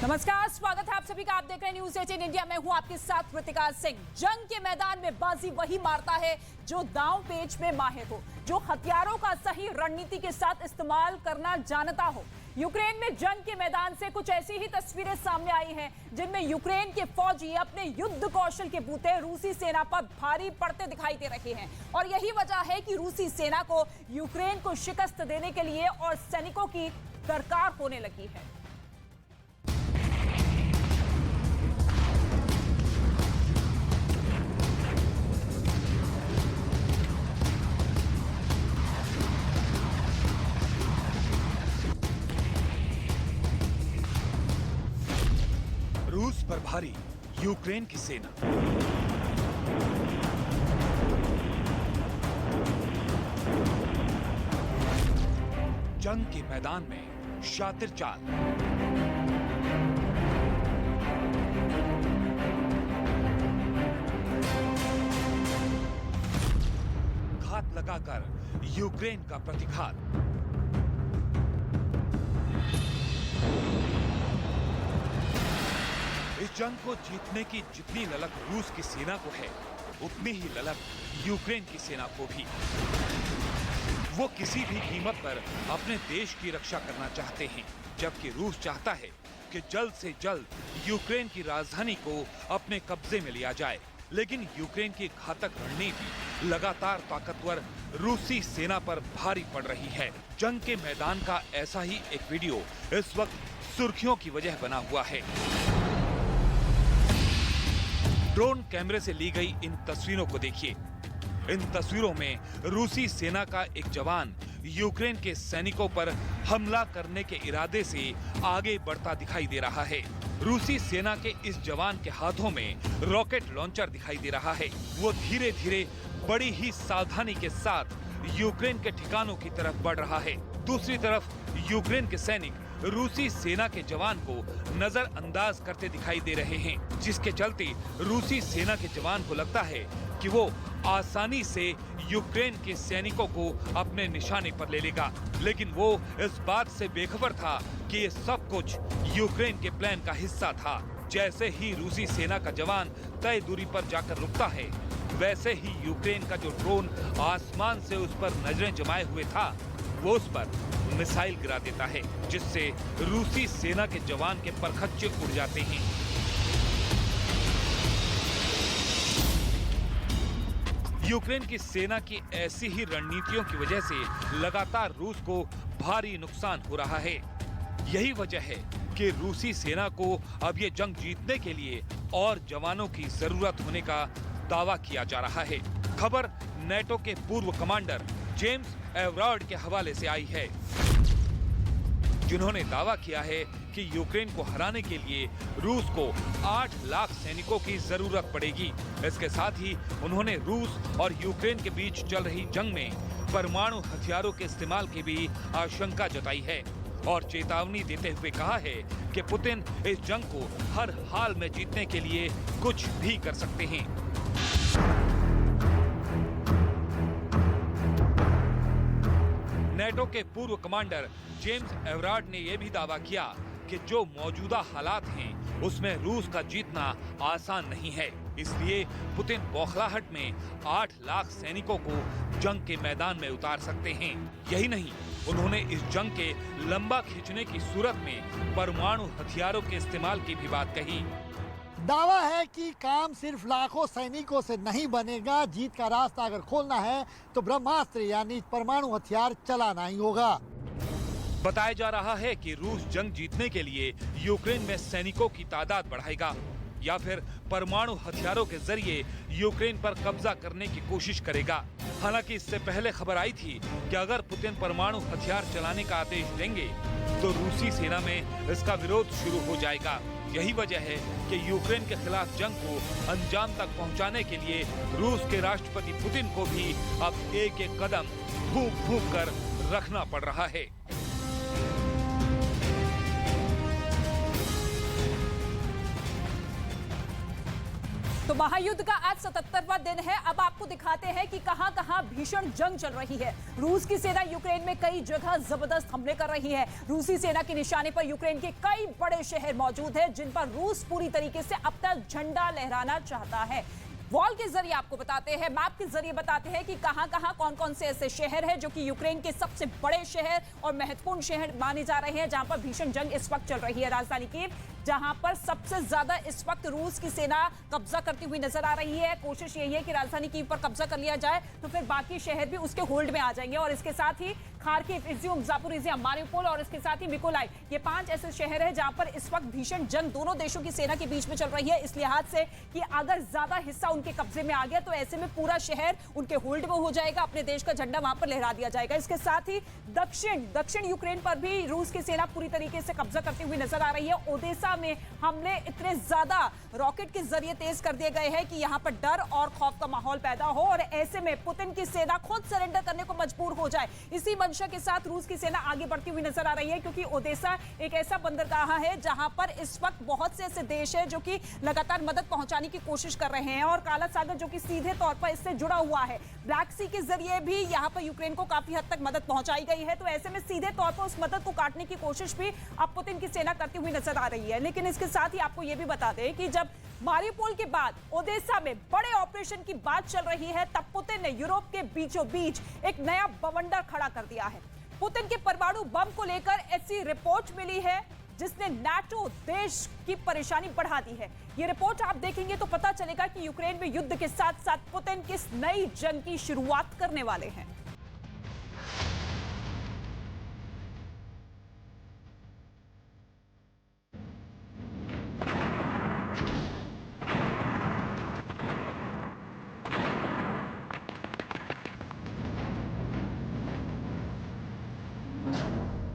नमस्कार, स्वागत है आप सभी का। आप देख रहे हैं न्यूज़ 18 इंडिया। मैं हूं आपके साथ कृतिका सिंह। जंग के मैदान में बाजी वही मारता है जो दांव पेच में माहिर हो, जो हथियारों का सही रणनीति के साथ इस्तेमाल करना जानता हो। यूक्रेन में जंग के मैदान से कुछ ऐसी ही तस्वीरें सामने आई हैं जिनमें यूक्रेन के फौजी अपने युद्ध कौशल के बूते रूसी सेना पर भारी पड़ते दिखाई दे रहे हैं। और यही वजह है कि रूसी सेना को यूक्रेन को शिकस्त देने के लिए और सैनिकों की दरकार होने लगी है। रूस पर भारी यूक्रेन की सेना। जंग के मैदान में शातिर चाल। घात लगाकर यूक्रेन का प्रतिघात। इस जंग को जीतने की जितनी ललक रूस की सेना को है, उतनी ही ललक यूक्रेन की सेना को भी। वो किसी भी कीमत पर अपने देश की रक्षा करना चाहते हैं, जबकि रूस चाहता है कि जल्द से जल्द यूक्रेन की राजधानी को अपने कब्जे में लिया जाए। लेकिन यूक्रेन की घातक रणनीति लगातार ताकतवर रूसी सेना पर भारी पड़ रही है। जंग के मैदान का ऐसा ही एक वीडियो इस वक्त सुर्खियों की वजह बना हुआ है। ड्रोन कैमरे से ली गई इन तस्वीरों को देखिए। इन तस्वीरों में रूसी सेना का एक जवान यूक्रेन के सैनिकों पर हमला करने के इरादे से आगे बढ़ता दिखाई दे रहा है। रूसी सेना के इस जवान के हाथों में रॉकेट लॉन्चर दिखाई दे रहा है। वो धीरे धीरे बड़ी ही सावधानी के साथ यूक्रेन के ठिकानों की तरफ बढ़ रहा है। दूसरी तरफ यूक्रेन के सैनिक रूसी सेना के जवान को नजरअंदाज करते दिखाई दे रहे हैं, जिसके चलते रूसी सेना के जवान को लगता है कि वो आसानी से यूक्रेन के सैनिकों को अपने निशाने पर ले लेगा। लेकिन वो इस बात से बेखबर था कि ये सब कुछ यूक्रेन के प्लान का हिस्सा था। जैसे ही रूसी सेना का जवान तय दूरी पर जाकर रुकता है, वैसे ही यूक्रेन का जो ड्रोन आसमान से उस पर नजरें जमाए हुए था, वो उस पर मिसाइल गिरा देता है, जिससे रूसी सेना के जवान के परखच्चे उड़ जाते हैं। यूक्रेन की सेना की ऐसी ही रणनीतियों की वजह से लगातार रूस को भारी नुकसान हो रहा है। यही वजह है कि रूसी सेना को अब ये जंग जीतने के लिए और जवानों की जरूरत होने का दावा किया जा रहा है। खबर नेटो के पूर्व कमांडर जेम्स एवरार्ड के हवाले से आई है, जिन्होंने दावा किया है कि यूक्रेन को हराने के लिए रूस को 8 लाख सैनिकों की जरूरत पड़ेगी। इसके साथ ही उन्होंने रूस और यूक्रेन के बीच चल रही जंग में परमाणु हथियारों के इस्तेमाल की भी आशंका जताई है और चेतावनी देते हुए कहा है कि पुतिन इस जंग को हर हाल में जीतने के लिए कुछ भी कर सकते हैं। नेटो के पूर्व कमांडर जेम्स एवरार्ड ने यह भी दावा किया कि जो मौजूदा हालात हैं, उसमें रूस का जीतना आसान नहीं है। इसलिए पुतिन बौखलाहट में 8 लाख सैनिकों को जंग के मैदान में उतार सकते हैं। यही नहीं, उन्होंने इस जंग के लंबा खींचने की सूरत में परमाणु हथियारों के इस्तेमाल की भी बात कही। दावा है कि काम सिर्फ लाखों सैनिकों से नहीं बनेगा। जीत का रास्ता अगर खोलना है तो ब्रह्मास्त्र यानी परमाणु हथियार चलाना ही होगा। बताया जा रहा है कि रूस जंग जीतने के लिए यूक्रेन में सैनिकों की तादाद बढ़ाएगा या फिर परमाणु हथियारों के जरिए यूक्रेन पर कब्जा करने की कोशिश करेगा। हालांकि इससे पहले खबर आई थी कि अगर पुतिन परमाणु हथियार चलाने का आदेश देंगे तो रूसी सेना में इसका विरोध शुरू हो जाएगा। यही वजह है कि यूक्रेन के खिलाफ जंग को अंजाम तक पहुंचाने के लिए रूस के राष्ट्रपति पुतिन को भी अब एक एक कदम फूंक फूंक कर रखना पड़ रहा है। तो महायुद्ध का आज 77वां दिन है। अब आपको दिखाते हैं कि कहां-कहां भीषण जंग चल रही है। रूस की सेना यूक्रेन में कई जगह जबरदस्त हमले कर रही है। रूसी सेना के निशाने पर यूक्रेन के कई बड़े शहर मौजूद हैं, जिन पर रूस पूरी तरीके से अब तक झंडा लहराना चाहता है। वॉल के जरिए आपको बताते हैं, मैप के जरिए बताते हैं कि कहां-कहां कौन-कौन से ऐसे शहर हैं जो कि यूक्रेन के सबसे बड़े शहर और महत्वपूर्ण शहर माने जा रहे हैं, जहां पर भीषण जंग इस वक्त चल रही है। राजधानी कीव, जहां पर सबसे ज्यादा इस वक्त रूस की सेना कब्जा करती हुई नजर आ रही है। कोशिश यही है कि राजधानी कीव पर कब्जा कर लिया जाए, तो फिर बाकी शहर भी उसके होल्ड में आ जाएंगे। और इसके साथ ही खार्किव, इज्यूम, जापोरिजिया, मारिउपोल और इसके साथ ही मिकोलाई, ये 5 ऐसे शहर हैं जहां पर इस वक्त भीषण जंग दोनों देशों की सेना के बीच में चल रही है। इस लिहाज से कि अगर ज्यादा हिस्सा उनके कब्जे में आ गया तो ऐसे में पूरा शहर उनके होल्ड में हो जाएगा, अपने देश का झंडा वहां पर लहरा दिया जाएगा। इसके साथ ही दक्षिण यूक्रेन पर भी रूस की सेना पूरी तरीके से कब्जा करती हुई नजर आ रही है। ओडेसा में हमले इतने ज्यादा रॉकेट के जरिए तेज कर दिए गए हैं कि यहां पर डर और खौफ का माहौल पैदा हो और ऐसे में पुतिन की सेना खुद सरेंडर करने को मजबूर हो जाए। इसी मंशा के साथ रूस की सेना आगे बढ़ती हुई नजर आ रही है, क्योंकि ओडेसा एक ऐसा बंदरगाह है जहां पर इस वक्त बहुत से ऐसे देश हैं जो कि लगातार मदद पहुंचाने की कोशिश कर रहे हैं और काला सागर जो कि सीधे तौर पर इससे जुड़ा हुआ है। ब्लैक सी के जरिए भी यहां पर यूक्रेन को काफी हद तक मदद पहुंचाई गई है, तो ऐसे में सीधे तौर पर उस मदद को काटने की कोशिश भी अब पुतिन की सेना करती हुई नजर आ रही है। लेकिन इसके साथ ही आपको यह भी बता दें कि जब मारिउपोल के बाद ओडेसा में बड़े ऑपरेशन की बात चल रही है, तब पुतिन ने यूरोप के बीचों बीच एक नया बवंडर खड़ा कर दिया है। पुतिन के परमाणु बम को लेकर ऐसी रिपोर्ट मिली है जिसने नाटो देश की परेशानी बढ़ा दी है। ये रिपोर्ट आप देखेंगे तो पता चलेगा कि यूक्रेन में युद्ध के साथ साथ पुतिन किस नई जंग की शुरुआत करने वाले हैं।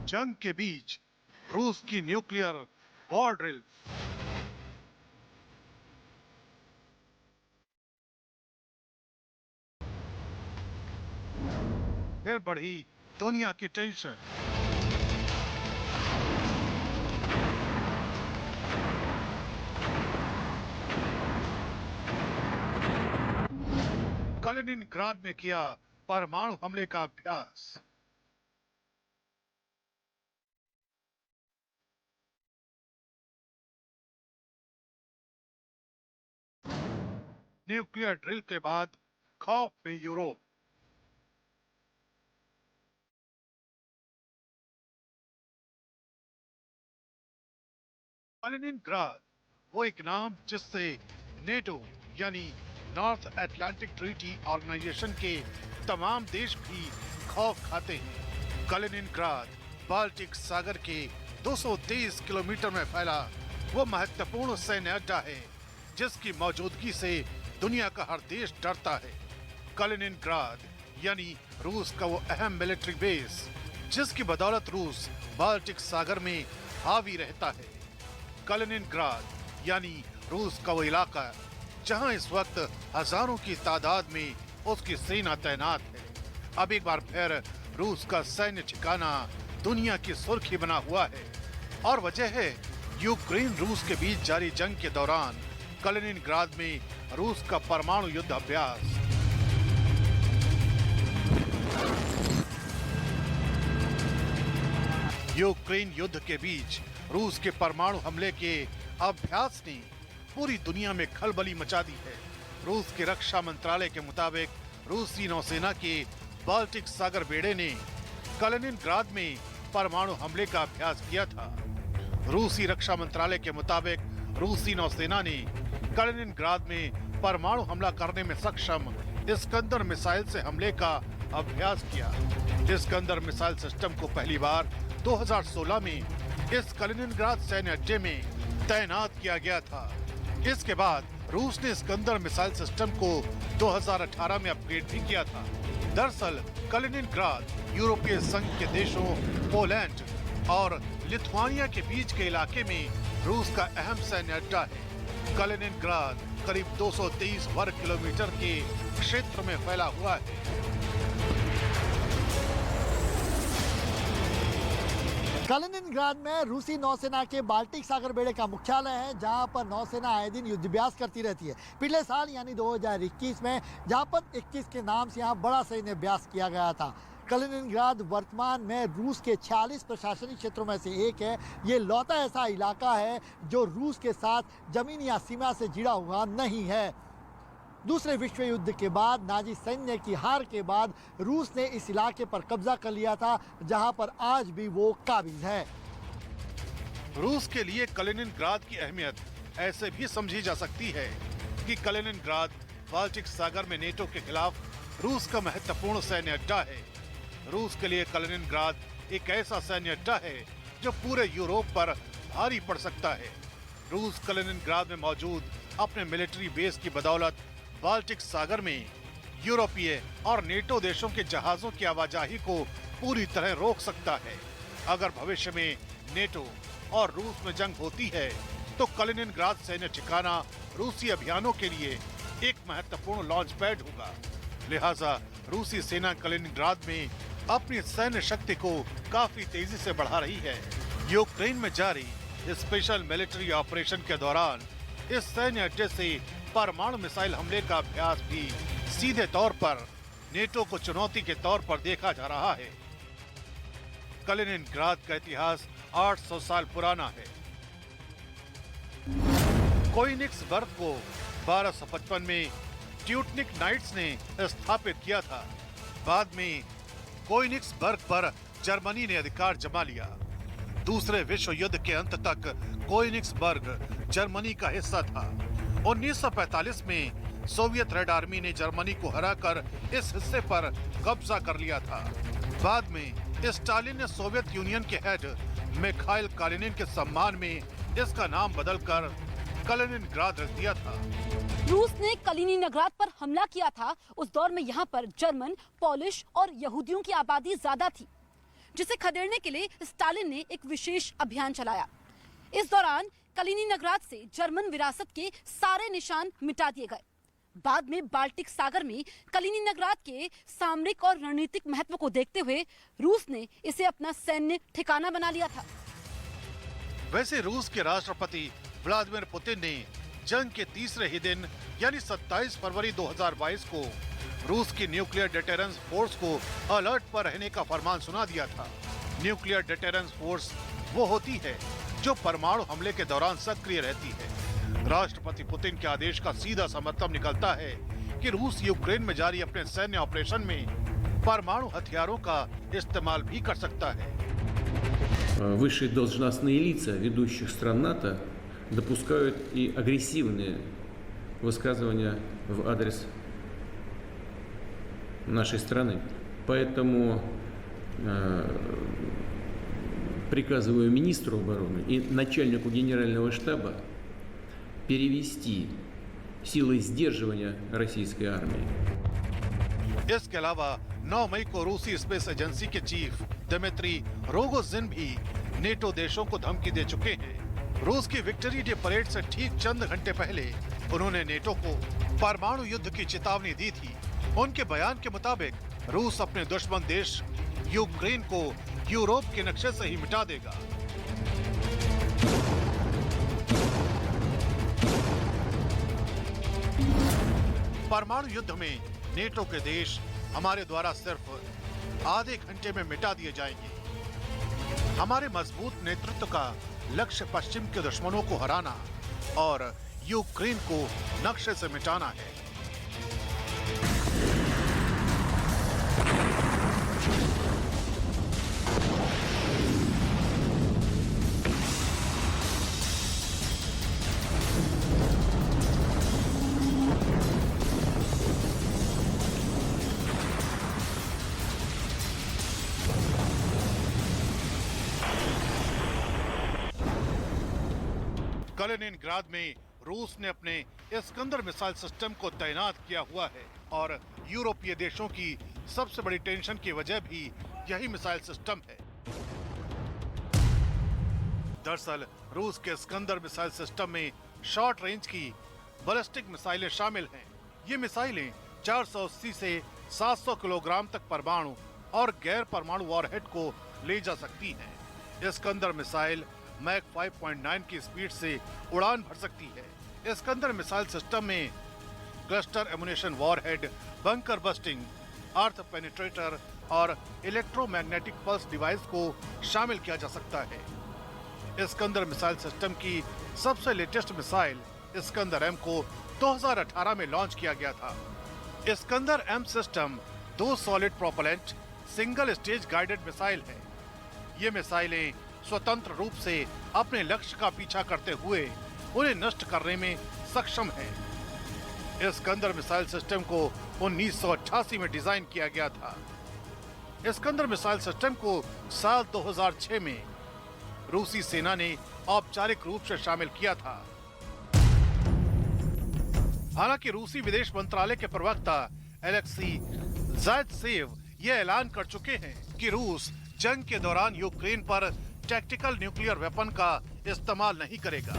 जंग के बीच रूस की न्यूक्लियर वॉर ड्रिल। फिर बढ़ी दुनिया की टेंशन। कलिनिनग्राड में किया परमाणु हमले का अभ्यास। न्यूक्लियर ड्रिल के बाद खौफ में यूरोप। कलिनिनग्राड वो एक नाम जिससे नेटो यानी नॉर्थ अटलांटिक ट्रीटी ऑर्गेनाइजेशन के तमाम देश भी खौफ खाते हैं। कलिनिनग्राड बाल्टिक सागर के 223 किलोमीटर में फैला वो महत्वपूर्ण सैन्य अड्डा है जिसकी मौजूदगी से दुनिया का हर देश डरता है। कलिनिनग्राड यानी रूस का वो अहम मिलिट्री बेस जिसकी बदौलत रूस बाल्टिक सागर में हावी रहता है। कलिनिनग्राड यानी रूस का वो इलाका जहां इस वक्त हजारों की तादाद में उसकी सेना तैनात है। अब एक बार फिर रूस का सैन्य ठिकाना दुनिया की सुर्खी बना हुआ है और वजह है यूक्रेन रूस के बीच जारी जंग के दौरान कलिनिनग्राड में रूस का परमाणु युद्ध अभ्यास। यूक्रेन युद्ध के बीच रूस के परमाणु हमले के अभ्यास ने पूरी दुनिया में खलबली मचा दी है। रूस के रक्षा मंत्रालय के मुताबिक रूसी नौसेना के बाल्टिक सागर बेड़े ने कलिनिनग्राड में परमाणु हमले का अभ्यास किया था। रूसी रक्षा मंत्रालय के मुताबिक रूसी नौसेना ने कलिनिनग्राड में परमाणु हमला करने में सक्षम इस्कंदर मिसाइल से हमले का अभ्यास किया। इस्कंदर मिसाइल सिस्टम को पहली बार 2016 में इस कलिनिनग्राड सैन्य अड्डे में तैनात किया गया था। इसके बाद रूस ने इस्कंदर मिसाइल सिस्टम को 2018 में अपग्रेड भी किया था। दरअसल कलिनिनग्राड यूरोपीय संघ के देशों पोलैंड और लिथुआनिया के बीच के इलाके में रूस का अहम सैन्य अड्डा है। कलिनिनग्राड करीब 223 वर्ग किलोमीटर के क्षेत्र में फैला हुआ है। कलिनिनग्राड में रूसी नौसेना के बाल्टिक सागर बेड़े का मुख्यालय है, जहां पर नौसेना आए दिन युद्धाभ्यास करती रहती है। पिछले साल यानी 2021 में जापद 21 के नाम से यहाँ बड़ा सैन्य अभ्यास किया गया था। कलिनिनग्राड वर्तमान में रूस के 46 प्रशासनिक क्षेत्रों में से एक है। ये लौता ऐसा इलाका है जो रूस के साथ जमीन या सीमा से जुड़ा हुआ नहीं है। दूसरे विश्व युद्ध के बाद नाजी सैन्य की हार के बाद रूस ने इस इलाके पर कब्जा कर लिया था, जहां पर आज भी वो काबिज है। रूस के लिए कलिनिनग्राद की अहमियत ऐसे भी समझी जा सकती है कि कलिनिनग्राद बाल्टिक सागर में नेटो के खिलाफ रूस का महत्वपूर्ण सैन्य अड्डा है। रूस के लिए कलिनिनग्राद एक ऐसा सैन्य अड्डा है जो पूरे यूरोप पर भारी पड़ सकता है। रूस कलिनिनग्राद में मौजूद अपने मिलिट्री बेस की बदौलत बाल्टिक सागर में यूरोपीय और नेटो देशों के जहाजों की आवाजाही को पूरी तरह रोक सकता है। अगर भविष्य में नेटो और रूस में जंग होती है तो कलिनिनग्राद सैन्य ठिकाना रूसी अभियानों के लिए एक महत्वपूर्ण लॉन्च पैड होगा। लिहाजा रूसी सेना कलिनिनग्राद में अपनी सैन्य शक्ति को काफी तेजी से बढ़ा रही है। यूक्रेन में जारी स्पेशल मिलिट्री ऑपरेशन के दौरान इस सैन्य अड्डे से परमाणु मिसाइल हमले का अभ्यास भी सीधे तौर पर नेटो को चुनौती के तौर पर देखा जा रहा है। कलिनिनग्राद का इतिहास 800 साल पुराना है। कोइनिक्सबर्ग को 1255 में ट्यूटनिक नाइट्स ने स्थापित किया था। बाद में कोइनिक्सबर्ग पर जर्मनी ने अधिकार जमा लिया। दूसरे विश्व युद्ध के अंत तक कोइनिक्सबर्ग जर्मनी का हिस्सा था। 1945 में सोवियत रेड आर्मी ने जर्मनी को हराकर इस हिस्से पर कब्जा कर लिया था। बाद में स्टालिन ने सोवियत यूनियन के हेड मिखाइल कालिनिन के सम्मान में इसका नाम बदलकर कलिनिनग्राद रख दिया था। रूस ने कलिनिनग्राद पर हमला किया था। उस दौर में यहाँ पर जर्मन, पोलिश और यहूदियों की आबादी ज्यादा थी, जिसे खदेड़ने के लिए स्टालिन ने एक विशेष अभियान चलाया। इस दौरान कलिनिनग्राद से जर्मन विरासत के सारे निशान मिटा दिए गए। बाद में बाल्टिक सागर में कलिनिनग्राद के सामरिक और रणनीतिक महत्व को देखते हुए रूस ने इसे अपना सैन्य ठिकाना बना लिया था। वैसे रूस के राष्ट्रपति व्लादिमीर पुतिन ने जंग के तीसरे ही दिन यानी 27 फरवरी 2022 को रूस की न्यूक्लियर डिटेरेंस फोर्स को अलर्ट पर रहने का फरमान सुना दिया था। न्यूक्लियर डिटेरेंस फोर्स वो होती है जो परमाणु हमले के दौरान सक्रिय रहती है। राष्ट्रपति पुतिन के आदेश का सीधा सा मतलब निकलता है कि रूस यूक्रेन में जारी अपने सैन्य ऑपरेशन में परमाणु हथियारों का इस्तेमाल भी कर सकता है। Высшие должностные лица ведущих стран НАТО допускают и агрессивные высказывания в адрес нашей страны. Поэтому приказываю министру обороны и начальнику генерального штаба перевести силы сдерживания российской армии. इसके अलावा 9 मई को रूसी स्पेस एजेंसी के चीफ दिमित्री रोगोजिन भी नेटो देशों को धमकी दे चुके हैं। रूस की विक्ट्री डे परेड से ठीक चंद घंटे पहले उन्होंने नेटो को परमाणु युद्ध की चेतावनी दी थी। उनके बयान के मुताबिक रूस अपने दुश्मन देश यूक्रेन को यूरोप के नक्शे से ही मिटा देगा। परमाणु युद्ध में नेटो के देश हमारे द्वारा सिर्फ आधे घंटे में मिटा दिए जाएंगे। हमारे मजबूत नेतृत्व का लक्ष्य पश्चिम के दुश्मनों को हराना और यूक्रेन को नक्शे से मिटाना है। कलिनिनग्राद में रूस ने अपने इस्कंदर मिसाइल सिस्टम को तैनात किया हुआ है और यूरोपीय देशों की सबसे बड़ी टेंशन की वजह भी यही मिसाइल सिस्टम है। दरअसल रूस के इस्कंदर मिसाइल सिस्टम में शॉर्ट रेंज की बैलिस्टिक मिसाइलें शामिल हैं। ये मिसाइलें 480 से 700 किलोग्राम तक परमाणु और गैर परमाणु वॉरहेड को ले जा सकती हैं। इस्कंदर मिसाइल मैक 5.9 की स्पीड से उड़ान भर सकती है। इस्कंदर मिसाइल सिस्टम में cluster ammunition warhead, bunker busting, earth penetrator और इलेक्ट्रोमैग्नेटिक पल्स डिवाइस को शामिल किया जा सकता है। इस्कंदर मिसाइल सिस्टम की सबसे लेटेस्ट मिसाइल इस्कंदर एम को 2018 में लॉन्च किया गया था। Iskander M system 2 solid propellant single stage guided missile है। ये मिसाइलें स्वतंत्र रूप से अपने लक्ष्य का पीछा करते हुए उन्हें नष्ट करने में सक्षम है। इस्कंदर मिसाइल सिस्टम को 1988 में डिजाइन किया गया था। इस्कंदर मिसाइल सिस्टम को साल 2006 में रूसी सेना ने औपचारिक रूप से शामिल किया था। हालांकि रूसी विदेश मंत्रालय के प्रवक्ता एलेक्सी ज़ायत्सेव ये ऐलान कर चुके हैं कि रूस जंग के दौरान यूक्रेन पर टैक्टिकल न्यूक्लियर वेपन का इस्तेमाल नहीं करेगा।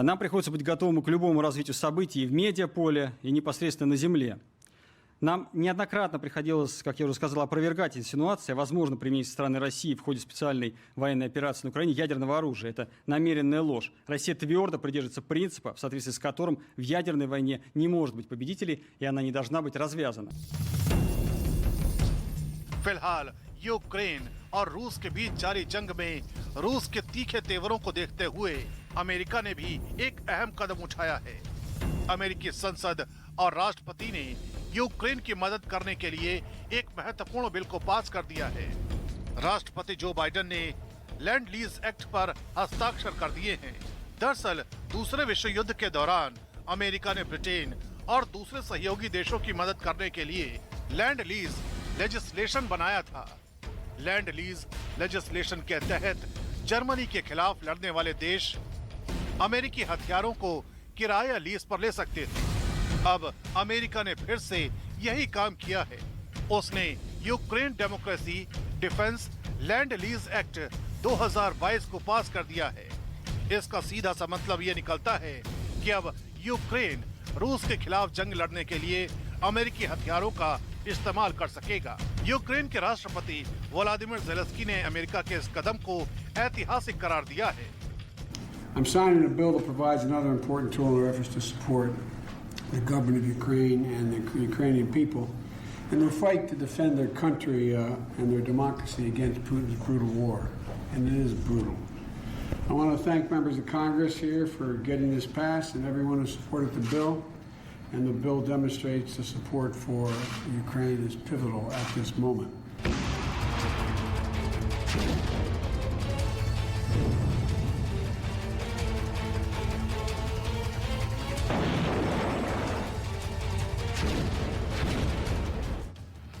Нам приходится быть готовым к любому развитию событий в медиаполе и непосредственно на земле. Нам неоднократно приходилось, как я уже сказал, опровергать инсинуации о возможном применении со стороны России в ходе специальной военной операции на Украине ядерного оружия. Это намеренная ложь. Россия твердо придерживается принципа, в соответствии с которым в ядерной войне не может быть победителей, и она не должна быть развязана. फिलहाल यूक्रेन और रूस के बीच जारी जंग में रूस के तीखे तेवरों को देखते हुए अमेरिका ने भी एक अहम कदम उठाया है। अमेरिकी संसद और राष्ट्रपति ने यूक्रेन की मदद करने के लिए एक महत्वपूर्ण बिल को पास कर दिया है। राष्ट्रपति जो बाइडेन ने लैंड लीज एक्ट पर हस्ताक्षर कर दिए हैं। दरअसल दूसरे विश्व युद्ध के दौरान अमेरिका ने ब्रिटेन और दूसरे सहयोगी देशों की मदद करने के लिए लैंड लीज लेजिस्लेशन बनाया था। लैंड लीज लेजिस्लेशन के तहत जर्मनी के खिलाफ लड़ने वाले देश अमेरिकी हथियारों को किराया लीज पर ले सकते थे। अब अमेरिका ने फिर से यही काम किया है। उसने Ukraine democracy defence land lease act 2022 को पास कर दिया है। इसका सीधा सा मतलब ये निकलता है कि अब यूक्रेन रूस के खिलाफ जंग लड़ने के लिए अमेरिकी हथियारों का इस्तेमाल कर सकेगा। यूक्रेन के राष्ट्रपति व्लादिमीर ज़ेलेंस्की ने अमेरिका के इस कदम को ऐतिहासिक करार दिया है। I'm signing a bill that provides another important tool in our efforts to support the government of Ukraine and the Ukrainian people in their fight to defend their country and their democracy against Putin's brutal war. And it is brutal. I want to thank members of Congress here for getting this passed and everyone who supported the bill. And the bill demonstrates the support for Ukraine is pivotal at this moment.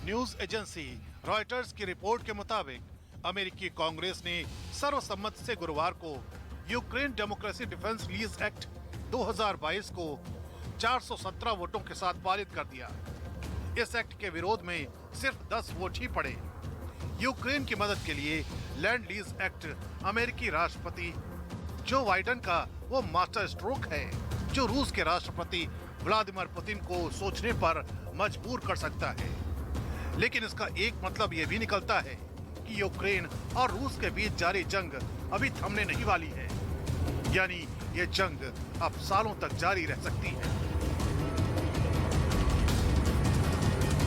News agency Reuters की report के मुताबिक अमेरिकी कांग्रेस ने सर्वसम्मति से गुरुवार को Ukraine democracy defence lease act 2022 को 417 वोटों के साथ पारित कर दिया। इस एक्ट के विरोध में सिर्फ 10 वोट ही पड़े। यूक्रेन की मदद के लिए लैंड लीज एक्ट अमेरिकी राष्ट्रपति जो बाइडेन का वो मास्टर स्ट्रोक है जो रूस के राष्ट्रपति व्लादिमीर पुतिन को सोचने पर मजबूर कर सकता है। लेकिन इसका एक मतलब ये भी निकलता है कि यूक्रेन और रूस के बीच जारी जंग अभी थमने नहीं वाली है। यानी ये जंग अब सालों तक जारी रह सकती है।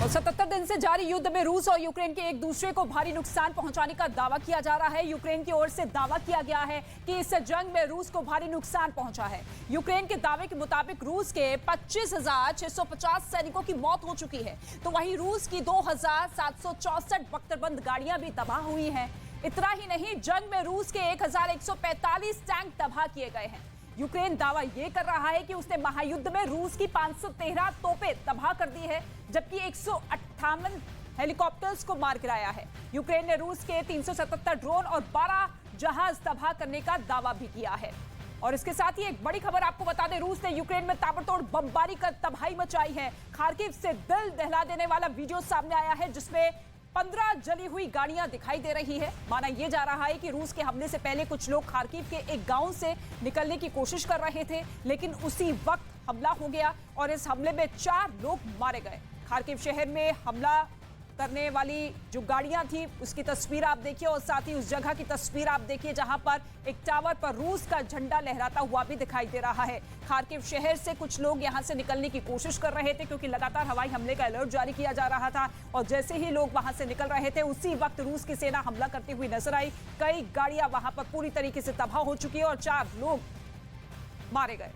और 77 दिन से जारी युद्ध में रूस और यूक्रेन के एक दूसरे को भारी नुकसान पहुंचाने का दावा किया जा रहा है। यूक्रेन की ओर से दावा किया गया है कि इस जंग में रूस को भारी नुकसान पहुंचा है। यूक्रेन के दावे के मुताबिक रूस के 25,650 सैनिकों की मौत हो चुकी है, तो वहीं रूस की 2,764 बख्तरबंद गाड़ियां भी तबाह हुई हैं। इतना ही नहीं, जंग में रूस के 1,145 टैंक तबाह किए गए हैं। यूक्रेन दावा यह कर रहा है कि उसने महायुद्ध में रूस की 513 तोपें तबाह कर दी है, जबकि 158 हेलीकॉप्टर्स को मार गिराया है। यूक्रेन ने रूस के 377 ड्रोन और 12 जहाज तबाह करने का दावा भी किया है। और इसके साथ ही एक बड़ी खबर आपको बता दें, रूस ने यूक्रेन में ताबड़तोड़ बमबारी कर तबाही मचाई है। खार्किव से दिल दहला देने वाला वीडियो सामने आया है जिसमें 15 जली हुई गाड़ियां दिखाई दे रही है। माना यह जा रहा है कि रूस के हमले से पहले कुछ लोग खार्किव के एक गांव से निकलने की कोशिश कर रहे थे, लेकिन उसी वक्त हमला हो गया और इस हमले में 4 लोग मारे गए। खार्किव शहर में हमला करने वाली जो गाड़ियां थी उसकी तस्वीर आप देखिए और साथ ही उस जगह की तस्वीर आप देखिए जहां पर एक टावर पर रूस का झंडा लहराता हुआ भी दिखाई दे रहा है। खार्किव शहर से कुछ लोग यहां से निकलने की कोशिश कर रहे थे क्योंकि लगातार हवाई हमले का अलर्ट जारी किया जा रहा था और जैसे ही लोग वहां से निकल रहे थे उसी वक्त रूस की सेना हमला करती हुई नजर आई। कई गाड़ियां वहां पर पूरी तरीके से तबाह हो चुकी है और 4 लोग मारे गए।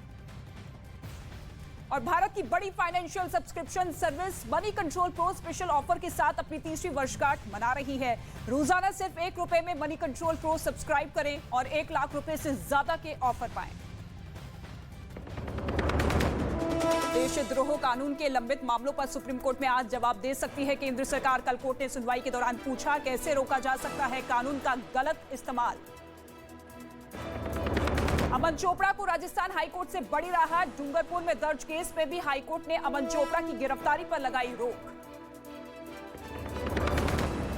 और भारत की बड़ी financial subscription service money control pro special offer के साथ अपनी 3वीं वर्षगांठ मना रही है। रोजाना सिर्फ ₹1 में मनी कंट्रोल प्रो सब्सक्राइब करें और ₹1 लाख से ज्यादा के ऑफर पाएं। देशद्रोह कानून के लंबित मामलों पर सुप्रीम कोर्ट में आज जवाब दे सकती है केंद्र सरकार। कल कोर्ट ने सुनवाई के दौरान पूछा कैसे रोका जा सकता है कानून का गलत इस्तेमाल। अमन चोपड़ा को राजस्थान हाईकोर्ट से बड़ी राहत। डूंगरपुर में दर्ज केस में भी हाईकोर्ट ने अमन चोपड़ा की गिरफ्तारी पर लगाई रोक।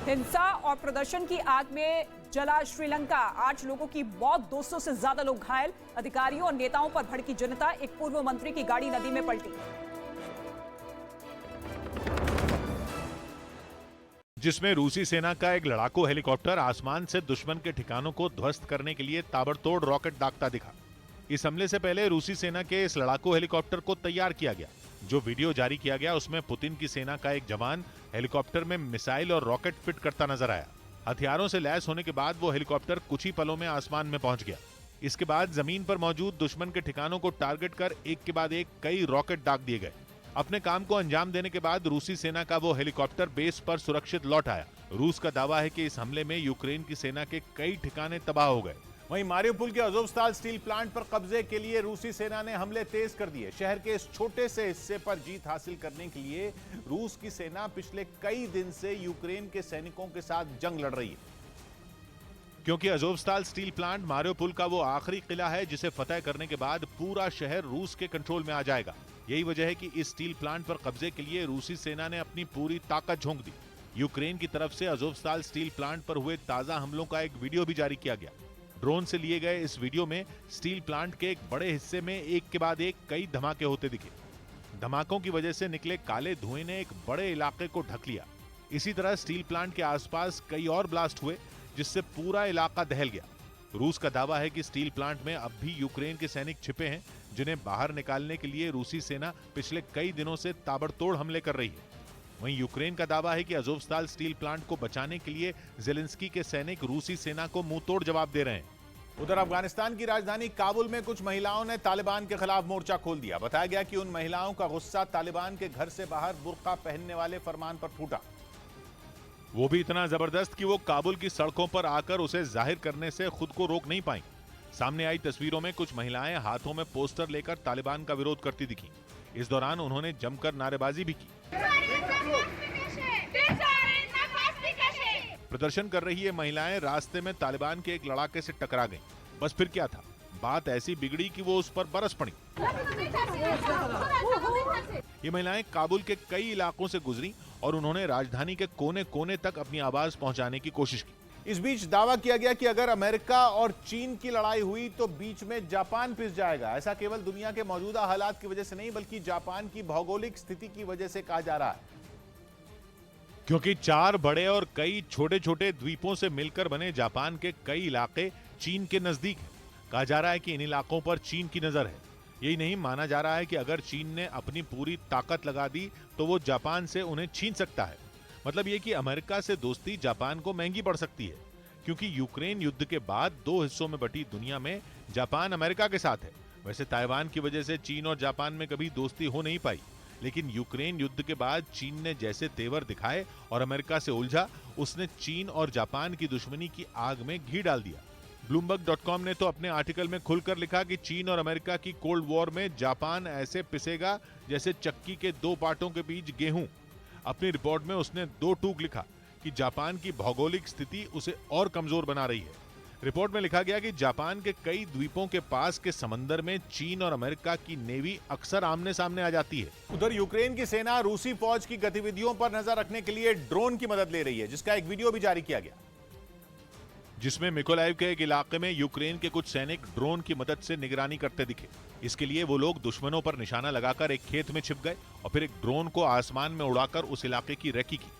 हिंसा और प्रदर्शन की आग में जला श्रीलंका, 8 लोगों की मौत, 200 से ज्यादा लोग घायल। अधिकारियों और नेताओं पर भड़की जनता, एक पूर्व मंत्री की गाड़ी नदी में पलटी। जिसमें रूसी सेना का एक लड़ाकू हेलीकॉप्टर आसमान से दुश्मन के ठिकानों को ध्वस्त करने के लिए ताबड़तोड़ रॉकेट दागता दिखा। इस हमले से पहले रूसी सेना के इस लड़ाकू हेलीकॉप्टर को तैयार किया गया। जो वीडियो जारी किया गया उसमें पुतिन की सेना का एक जवान हेलीकॉप्टर में मिसाइल और रॉकेट फिट करता नजर आया। हथियारों से लैस होने के बाद वो हेलीकॉप्टर कुछ ही पलों में आसमान में पहुंच गया। इसके बाद जमीन पर मौजूद दुश्मन के ठिकानों को टारगेट कर एक के बाद एक कई रॉकेट दाग दिए गए। अपने काम को अंजाम देने के बाद रूसी सेना का वो हेलीकॉप्टर बेस पर सुरक्षित लौट आया। रूस का दावा है कि इस हमले में यूक्रेन की सेना के कई ठिकाने तबाह हो गए। वहीं मारिउपोल के अज़ोवस्ताल स्टील प्लांट पर कब्जे के लिए रूसी सेना ने हमले तेज कर दिए। शहर के इस छोटे से हिस्से पर जीत हासिल करने के लिए रूस की सेना पिछले कई दिन से यूक्रेन के सैनिकों के साथ जंग लड़ रही है। क्योंकि अज़ोवस्ताल स्टील प्लांट मारिउपोल का वो आखिरी किला है जिसे फतह करने के बाद पूरा शहर रूस के कंट्रोल में आ जाएगा। यही वजह है कि इस स्टील प्लांट पर कब्जे के लिए रूसी सेना ने अपनी पूरी ताकत झोंक दी। यूक्रेन की तरफ से अज़ोवस्ताल स्टील प्लांट पर हुए ताजा हमलों का एक वीडियो भी जारी किया गया। ड्रोन से लिए गए इस वीडियो में स्टील प्लांट के एक बड़े हिस्से में एक के बाद एक कई धमाके होते दिखे। धमाकों की वजह से निकले काले धुएं ने एक बड़े इलाके को ढक लिया। इसी तरह स्टील प्लांट के आसपास कई और ब्लास्ट हुए जिससे पूरा इलाका दहल गया। रूस का दावा है कि स्टील प्लांट में अब भी यूक्रेन के सैनिक छिपे हैं जिन्हें बाहर निकालने के लिए रूसी सेना पिछले कई दिनों से ताबड़तोड़ हमले कर रही है। वहीं यूक्रेन का दावा है कि अज़ोवस्ताल स्टील प्लांट को बचाने के लिए ज़ेलेंस्की के सैनिक रूसी सेना को मुंहतोड़ जवाब दे रहे हैं। उधर अफगानिस्तान की राजधानी काबुल में कुछ महिलाओं ने तालिबान के खिलाफ मोर्चा खोल दिया। बताया गया कि उन महिलाओं का गुस्सा तालिबान के घर से बाहर बुर्का पहनने वाले फरमान पर फूटा। वो भी इतना जबरदस्त कि वो काबुल की सड़कों पर आकर उसे जाहिर करने से खुद को रोक नहीं पाई। सामने आई तस्वीरों में कुछ महिलाएं हाथों में पोस्टर लेकर तालिबान का विरोध करती दिखी। इस दौरान उन्होंने जमकर नारेबाजी भी की। प्रदर्शन कर रही ये महिलाएं रास्ते में तालिबान के एक लड़ाके से टकरा गईं। बस फिर क्या था, बात ऐसी बिगड़ी कि वो उस पर बरस पड़ी। ये महिलाएं काबुल के कई इलाकों से गुजरी और उन्होंने राजधानी के कोने कोने तक अपनी आवाज पहुंचाने की कोशिश की। इस बीच दावा किया गया कि अगर अमेरिका और चीन की लड़ाई हुई तो बीच में जापान पिस जाएगा। ऐसा केवल दुनिया के मौजूदा हालात की वजह से नहीं बल्कि जापान की भौगोलिक स्थिति की वजह से कहा जा रहा है। क्योंकि 4 बड़े और कई छोटे छोटे द्वीपों से मिलकर बने जापान के कई इलाके चीन के नजदीक हैं। कहा जा रहा है कि इन इलाकों पर चीन की नजर है। यही नहीं, माना जा रहा है कि अगर चीन ने अपनी पूरी ताकत लगा दी तो वो जापान से उन्हें छीन सकता है। मतलब ये कि अमेरिका से दोस्ती जापान को महंगी पड़ सकती है, क्योंकि यूक्रेन युद्ध के बाद 2 हिस्सों में बटी दुनिया में जापान अमेरिका के साथ है। वैसे ताइवान की वजह से चीन और जापान में कभी दोस्ती हो नहीं पाई, लेकिन यूक्रेन युद्ध के बाद चीन ने जैसे तेवर दिखाए और अमेरिका से उलझा, उसने चीन और जापान की दुश्मनी की आग में घी डाल दिया। Bloomberg.com ने तो अपने आर्टिकल में खुलकर लिखा कि चीन और अमेरिका की कोल्ड वॉर में जापान ऐसे पिसेगा जैसे चक्की के 2 पार्टों के बीच गेहूं। अपनी रिपोर्ट में उसने 2 टूक लिखा कि जापान की भौगोलिक स्थिति उसे और कमजोर बना रही है। रिपोर्ट में लिखा गया कि जापान के कई द्वीपों के पास के समंदर में चीन और अमेरिका की नेवी अक्सर आमने सामने आ जाती है। उधर यूक्रेन की सेना रूसी फौज की गतिविधियों पर नजर रखने के लिए ड्रोन की मदद ले रही है, जिसका एक वीडियो भी जारी किया गया, जिसमें मिकोलाइव के एक इलाके में यूक्रेन के कुछ सैनिक ड्रोन की मदद से निगरानी करते दिखे। इसके लिए वो लोग दुश्मनों पर निशाना लगाकर एक खेत में छिप गए और फिर एक ड्रोन को आसमान में उड़ाकर उस इलाके की रेकी की।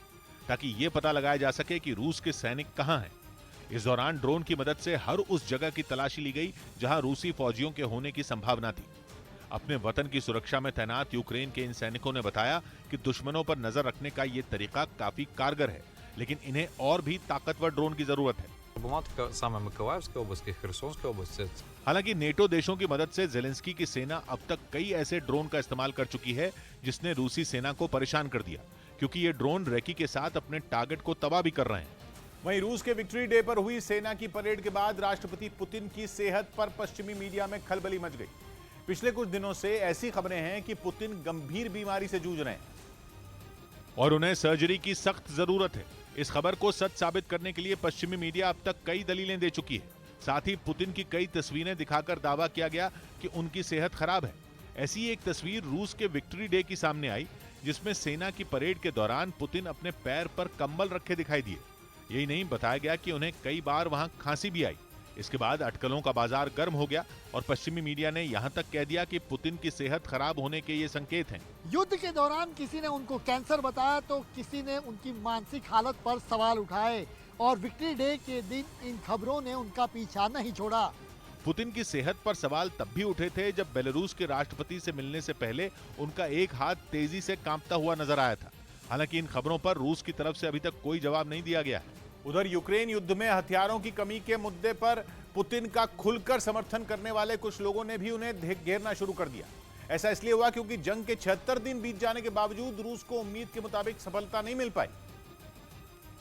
ताकि ये पता लगाया जा सके कि रूस के सैनिक कहां हैं। इस दौरान ड्रोन की मदद से हर उस जगह की तलाशी ली गई जहां रूसी फौजियों के होने की संभावना थी। अपने वतन की सुरक्षा में तैनात यूक्रेन के इन सैनिकों ने बताया कि दुश्मनों पर नजर रखने का ये तरीका काफी कारगर है, लेकिन इन्हें और भी ताकतवर ड्रोन की जरूरत है। हालांकि नेटो देशों की मदद से जेलेंस्की की सेना अब तक कई ऐसे ड्रोन का इस्तेमाल कर चुकी है जिसने रूसी सेना को परेशान कर दिया, क्योंकि ये ड्रोन रेकी के साथ अपने टारगेट को तबाह भी कर रहे हैं। वहीं रूस के विक्ट्री डे पर हुई सेना की परेड के बाद राष्ट्रपति पुतिन की सेहत पर पश्चिमी मीडिया में खलबली मच गई। पिछले कुछ दिनों से ऐसी खबरें हैं कि पुतिन गंभीर बीमारी से जूझ रहे हैं और उन्हें सर्जरी की सख्त जरूरत है। इस खबर को सच साबित करने के लिए पश्चिमी मीडिया अब तक कई दलीलें दे चुकी है। साथ ही पुतिन की कई तस्वीरें दिखाकर दावा किया गया कि उनकी सेहत खराब है। ऐसी एक तस्वीर रूस के विक्ट्री डे की सामने आई, जिसमें सेना की परेड के दौरान पुतिन अपने पैर पर कंबल रखे दिखाई दिए। यही नहीं, बताया गया कि उन्हें कई बार वहां खांसी भी आई। इसके बाद अटकलों का बाजार गर्म हो गया और पश्चिमी मीडिया ने यहां तक कह दिया कि पुतिन की सेहत खराब होने के ये संकेत हैं। युद्ध के दौरान किसी ने उनको कैंसर बताया तो किसी ने उनकी मानसिक हालत पर सवाल उठाए और विक्ट्री डे के दिन इन खबरों ने उनका पीछा नहीं छोड़ा। पुतिन की सेहत पर सवाल तब भी उठे थे जब बेलारूस के राष्ट्रपति से मिलने से पहले उनका एक हाथ तेजी से कांपता हुआ नजर आया था। हालांकि इन खबरों पर रूस की तरफ से अभी तक कोई जवाब नहीं दिया गया है। उधर यूक्रेन युद्ध में हथियारों की कमी के मुद्दे पर पुतिन का खुलकर समर्थन करने वाले कुछ लोगों ने भी उन्हें घेरना शुरू कर दिया। ऐसा इसलिए हुआ क्योंकि जंग के 76 दिन बीत जाने के बावजूद रूस को उम्मीद के मुताबिक सफलता नहीं मिल पाई,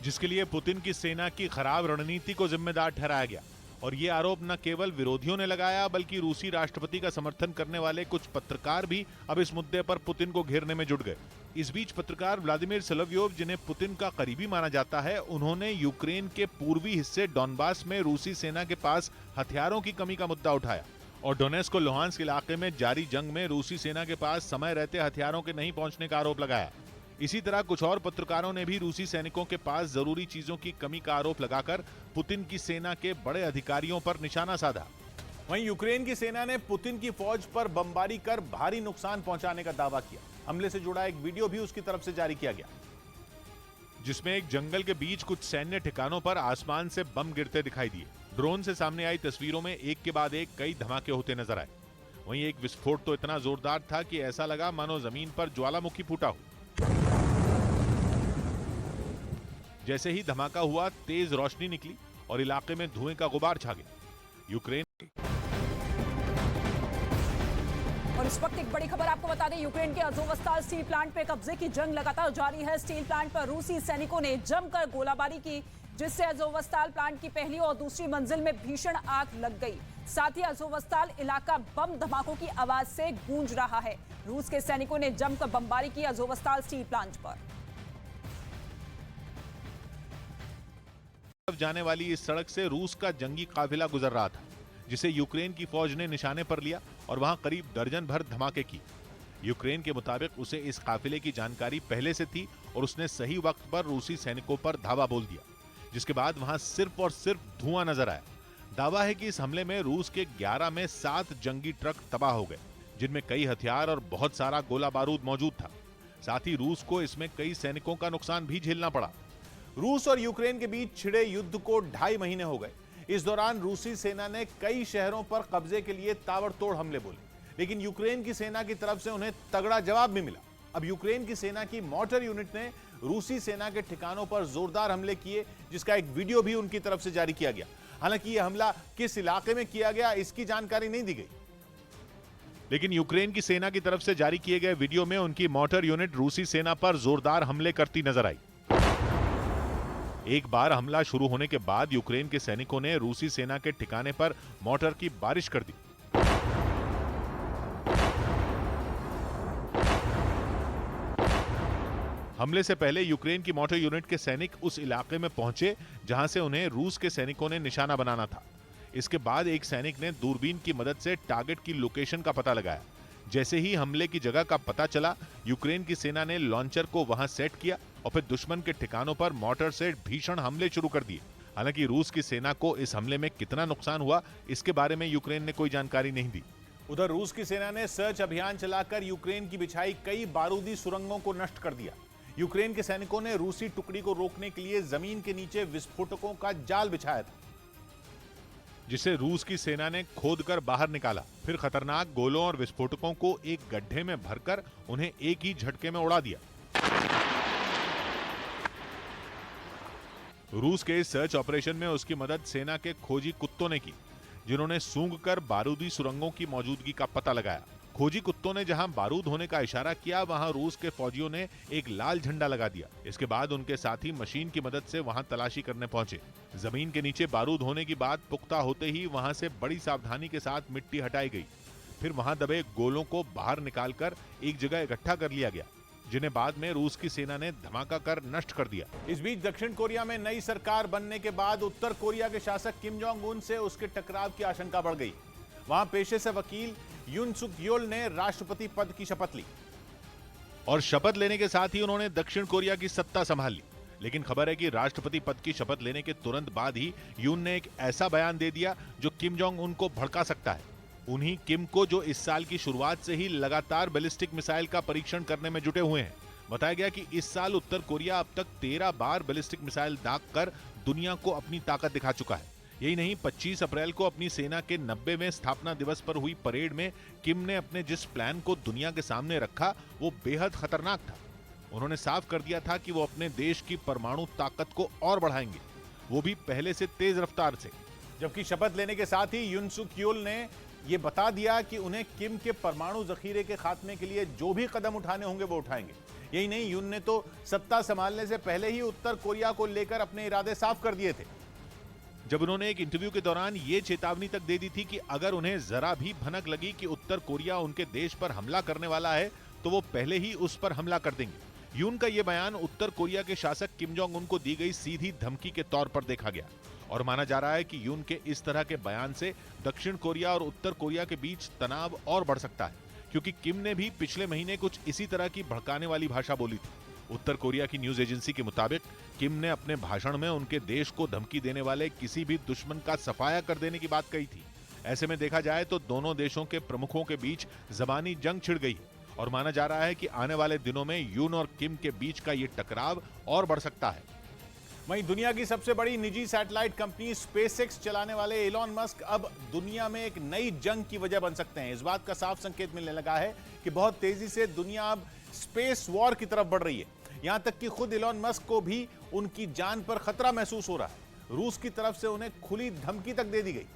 जिसके लिए पुतिन की सेना की खराब रणनीति को जिम्मेदार ठहराया गया। और ये आरोप न केवल विरोधियों ने लगाया, बल्कि रूसी राष्ट्रपति का समर्थन करने वाले कुछ पत्रकार भी अब इस मुद्दे पर पुतिन को घेरने में जुट गए। इस बीच पत्रकार व्लादिमीर सोलोव्योव, जिन्हें पुतिन का करीबी माना जाता है, उन्होंने यूक्रेन के पूर्वी हिस्से डॉनबास में रूसी सेना के पास हथियारों की कमी का मुद्दा उठाया और डोनेट्स्क और लुहांस्क इलाके में जारी जंग में रूसी सेना के पास समय रहते हथियारों के नहीं पहुंचने का आरोप लगाया। इसी तरह कुछ और पत्रकारों ने भी रूसी सैनिकों के पास जरूरी चीजों की कमी का आरोप लगाकर पुतिन की सेना के बड़े अधिकारियों पर निशाना साधा। वहीं यूक्रेन की सेना ने पुतिन की फौज पर बमबारी कर भारी नुकसान पहुंचाने का दावा किया। हमले से जुड़ा एक वीडियो भी उसकी तरफ से जारी किया गया, जिसमें एक जंगल के बीच कुछ सैन्य ठिकानों पर आसमान से बम गिरते दिखाई दिए। ड्रोन से सामने आई तस्वीरों में एक के बाद एक कई धमाके होते नजर आए। वहीं एक विस्फोट तो इतना जोरदार था कि ऐसा लगा मानो जमीन पर ज्वालामुखी फूटा हो। जैसे ही धमाका हुआ, तेज रोशनी निकली और इलाके में धुएं का गुबार छा गया। यूक्रेन और इस वक्त एक बड़ी खबर आपको बता दें, यूक्रेन के अज़ोवस्ताल स्टील प्लांट पे कब्जे की जंग लगातार जारी है। स्टील प्लांट पर रूसी सैनिकों ने जमकर गोलाबारी की, जिससे अज़ोवस्ताल प्लांट की पहली और दूसरी मंजिल में भीषण आग लग गई। साथ ही अज़ोवस्ताल इलाका बम धमाकों की आवाज से गूंज रहा है। रूस के सैनिकों ने जमकर बमबारी की अज़ोवस्ताल स्टील प्लांट पर। जाने वाली इस सड़क से रूस का जंगी काफिला गुजर रहा था, जिसे यूक्रेन की फौज ने निशाने पर लिया और वहां करीब दर्जन भर धमाके की। यूक्रेन के मुताबिक उसे इस काफिले की जानकारी पहले से थी और उसने सही वक्त पर रूसी सैनिकों पर धावा बोल दिया, जिसके बाद वहां सिर्फ और सिर्फ धुआं नजर आया। दावा है कि इस हमले में रूस के 11 में 7 जंगी ट्रक तबाह हो गए, जिनमें कई हथियार और बहुत सारा गोला बारूद मौजूद था। साथ ही रूस को इसमें कई सैनिकों का नुकसान भी झेलना पड़ा। रूस और यूक्रेन के बीच छिड़े युद्ध को 2.5 महीने हो गए। इस दौरान रूसी सेना ने कई शहरों पर कब्जे के लिए ताबड़तोड़ हमले बोले, लेकिन यूक्रेन की सेना की तरफ से उन्हें तगड़ा जवाब भी मिला। अब यूक्रेन की सेना की मोर्टर यूनिट ने रूसी सेना के ठिकानों पर जोरदार हमले किए, जिसका एक वीडियो भी उनकी तरफ से जारी किया गया। हालांकि यह हमला किस इलाके में किया गया, इसकी जानकारी नहीं दी गई, लेकिन यूक्रेन की सेना की तरफ से जारी किए गए वीडियो में उनकी मोर्टर यूनिट रूसी सेना पर जोरदार हमले करती नजर आई। एक बार हमला शुरू होने के बाद यूक्रेन के सैनिकों ने रूसी सेना के ठिकाने पर मोर्टर की बारिश कर दी। हमले से पहले यूक्रेन की मोर्टर यूनिट के सैनिक उस इलाके में पहुंचे जहां से उन्हें रूस के सैनिकों ने निशाना बनाना था। इसके बाद एक सैनिक ने दूरबीन की मदद से टारगेट की लोकेशन का पता लगाया। जैसे ही हमले की जगह का पता चला, यूक्रेन की सेना ने लॉन्चर को वहां सेट किया और फिर दुश्मन के ठिकानों पर मोर्टर से भीषण हमले शुरू कर दिए। हालांकि रूस की सेना को इस हमले में कितना नुकसान हुआ, इसके बारे में यूक्रेन ने कोई जानकारी नहीं दी। उधर रूस की सेना ने सर्च अभियान चलाकर यूक्रेन की बिछाई कई बारूदी सुरंगों को नष्ट कर दिया। यूक्रेन के सैनिकों ने रूसी टुकड़ी को रोकने के लिए जमीन के नीचे विस्फोटकों का जाल बिछाया था, जिसे रूस की सेना ने खोदकर बाहर निकाला। फिर खतरनाक गोलों और विस्फोटकों को एक गड्ढे में भरकर उन्हें एक ही झटके में उड़ा दिया। रूस के इस सर्च ऑपरेशन में उसकी मदद सेना के खोजी कुत्तों ने की, जिन्होंने सूंघकर बारूदी सुरंगों की मौजूदगी का पता लगाया। खोजी कुत्तों ने जहां बारूद होने का इशारा किया, वहां रूस के फौजियों ने एक लाल झंडा लगा दिया। इसके बाद उनके साथी मशीन की मदद से वहां तलाशी करने पहुंचे। जमीन के नीचे बारूद होने की बात पुख्ता होते ही वहां से बड़ी सावधानी के साथ मिट्टी हटाई गई। फिर वहां दबे गोलों को बाहर निकालकर एक जगह इकट्ठा कर लिया गया, जिन्हें बाद में रूस की सेना ने धमाका कर नष्ट कर दिया। इस बीच दक्षिण कोरिया में नई सरकार बनने के बाद उत्तर कोरिया के शासक किम जोंग उन से उसके टकराव की आशंका बढ़ गई। वहां पेशे से वकील यून सुक योल ने राष्ट्रपति पद की शपथ ली और शपथ लेने के साथ ही उन्होंने दक्षिण कोरिया की सत्ता संभाल ली। लेकिन खबर है कि राष्ट्रपति पद की शपथ लेने के तुरंत बाद ही यून ने एक ऐसा बयान दे दिया जो किम जोंग उन को भड़का सकता है। उन्हीं किम को जो इस साल की शुरुआत से ही लगातार बैलिस्टिक मिसाइल का परीक्षण करने में जुटे हुए हैं। बताया गया कि इस साल उत्तर कोरिया अब तक 13 बार बैलिस्टिक मिसाइल दागकर दुनिया को अपनी ताकत दिखा चुका है। यही नहीं, 25 अप्रैल को अपनी सेना के 90वें स्थापना दिवस पर हुई परेड में किम ने अपने जिस प्लान को दुनिया के सामने रखा, वो बेहद खतरनाक था। उन्होंने साफ कर दिया था कि वो अपने देश की परमाणु ताकत को और बढ़ाएंगे, वो भी पहले से तेज रफ्तार से। जबकि शपथ लेने के साथ ही यून सुक योल ने यह बता दिया कि उन्हें किम के परमाणु जखीरे के खात्मे के लिए जो भी कदम उठाने होंगे वो उठाएंगे। यही नहीं, यून ने तो सत्ता संभालने से पहले ही उत्तर कोरिया को लेकर अपने इरादे साफ कर दिए थे। जब उन्होंने एक इंटरव्यू के दौरान ये चेतावनी तक दे दी थी कि अगर उन्हें जरा भी भनक लगी कि उत्तर कोरिया उनके देश पर हमला करने वाला है, तो वो पहले ही उस पर हमला कर देंगे। यून का ये बयान उत्तर कोरिया के शासक किम जोंग उन को दी गई सीधी धमकी के तौर पर देखा गया और माना जा रहा है कि यून के इस तरह के बयान से दक्षिण कोरिया और उत्तर कोरिया के बीच तनाव और बढ़ सकता है, क्योंकि किम ने भी पिछले महीने कुछ इसी तरह की भड़काने वाली भाषा बोली थी। उत्तर कोरिया की न्यूज एजेंसी के मुताबिक किम ने अपने भाषण में उनके देश को धमकी देने वाले किसी भी दुश्मन का सफाया कर देने की बात कही थी। ऐसे में देखा जाए तो दोनों देशों के प्रमुखों के बीच जबानी जंग छिड़ गई और माना जा रहा है कि आने वाले दिनों में यून और किम के बीच का ये टकराव और बढ़ सकता है। वहीं दुनिया की सबसे बड़ी निजी सैटेलाइट कंपनी स्पेसएक्स चलाने वाले एलॉन मस्क अब दुनिया में एक नई जंग की वजह बन सकते हैं। इस बात का साफ संकेत मिलने लगा है कि बहुत तेजी से दुनिया अब स्पेस वॉर की तरफ बढ़ रही है। यहां तक कि खुद एलॉन मस्क को भी उनकी जान पर खतरा महसूस हो रहा है। रूस की तरफ से उन्हें खुली धमकी तक दे दी गई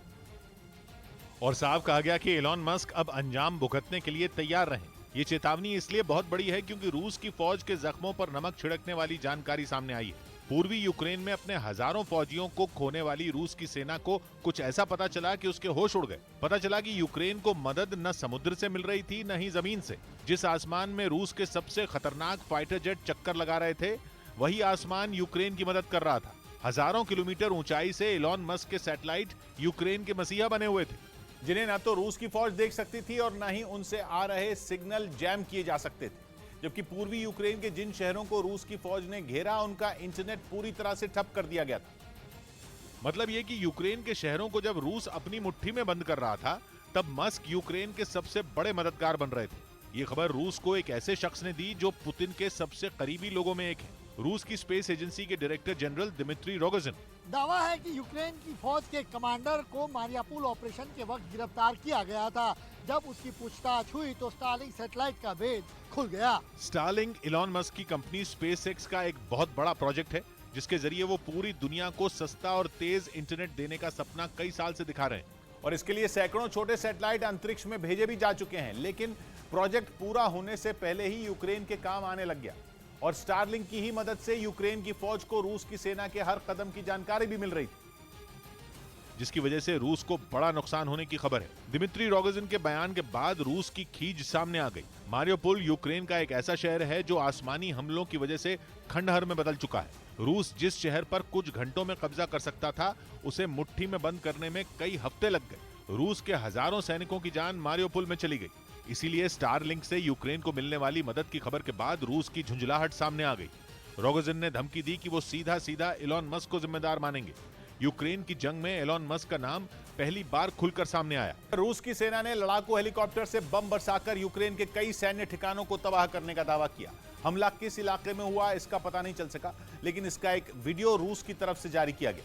और साफ कहा गया कि एलॉन मस्क अब अंजाम भुगतने के लिए तैयार रहें। ये चेतावनी इसलिए बहुत बड़ी है क्योंकि रूस की फौज के जख्मों पर नमक छिड़कने वाली जानकारी सामने आई है। पूर्वी यूक्रेन में अपने हजारों फौजियों को खोने वाली रूस की सेना को कुछ ऐसा पता चला कि उसके होश उड़ गए। पता चला कि यूक्रेन को मदद न समुद्र से मिल रही थी, न ही जमीन से। जिस आसमान में रूस के सबसे खतरनाक फाइटर जेट चक्कर लगा रहे थे, वही आसमान यूक्रेन की मदद कर रहा था। हजारों किलोमीटर ऊंचाई से एलॉन मस्क के सैटेलाइट यूक्रेन के मसीहा बने हुए थे, जिन्हें न तो रूस की फौज देख सकती थी और न ही उनसे आ रहे सिग्नल जैम किए जा सकते थे। जबकि पूर्वी यूक्रेन के जिन शहरों को रूस की फौज ने घेरा, उनका इंटरनेट पूरी तरह से ठप कर दिया गया था। मतलब ये कि यूक्रेन के शहरों को जब रूस अपनी मुट्ठी में बंद कर रहा था, तब मस्क यूक्रेन के सबसे बड़े मददगार बन रहे थे। ये खबर रूस को एक ऐसे शख्स ने दी जो पुतिन के सबसे करीबी लोगों में एक है, रूस की स्पेस एजेंसी के डायरेक्टर जनरल दिमित्री रोगोजिन। दावा है कि यूक्रेन की फौज के कमांडर को मारियापुल ऑपरेशन के वक्त गिरफ्तार किया गया था। जब उसकी पूछताछ हुई तो स्टारलिंक सैटेलाइट का भेद खुल गया। स्टारलिंक एलॉन मस्क की कंपनी स्पेसएक्स का एक बहुत बड़ा प्रोजेक्ट है, जिसके जरिए वो पूरी दुनिया को सस्ता और तेज इंटरनेट देने का सपना कई साल से दिखा रहे हैं। और इसके लिए सैकड़ों छोटे सैटेलाइट अंतरिक्ष में भेजे भी जा चुके हैं। लेकिन प्रोजेक्ट पूरा होने से पहले ही यूक्रेन के काम आने लग गया और स्टारलिंक की ही मदद से यूक्रेन की फौज को रूस की सेना के हर कदम की जानकारी भी मिल रही थी, जिसकी वजह से रूस को बड़ा नुकसान होने की खबर है। दिमित्री रोगोजिन के बयान के बाद रूस की खींच सामने आ गई। मारियोपोल यूक्रेन का एक ऐसा शहर है जो आसमानी हमलों की वजह से खंडहर में बदल चुका है। रूस जिस शहर पर कुछ घंटों में कब्जा कर सकता था, उसे मुट्ठी में बंद करने में कई हफ्ते लग गए। रूस के हजारों सैनिकों की जान मारियोपोल में चली गई। इसीलिए स्टारलिंक से यूक्रेन को मिलने वाली मदद की खबर के बाद रूस की झुंझलाहट सामने आ गई। रोगोजिन ने धमकी दी कि वो सीधा सीधा एलॉन मस्क को जिम्मेदार मानेंगे। यूक्रेन की जंग में एलॉन मस्क का नाम पहली बार खुलकर सामने आया। रूस की सेना ने लड़ाकू हेलीकॉप्टर से बम बरसाकर यूक्रेन के कई सैन्य ठिकानों को तबाह करने का दावा किया। हमला किस इलाके में हुआ इसका पता नहीं चल सका, लेकिन इसका एक वीडियो रूस की तरफ से जारी किया गया।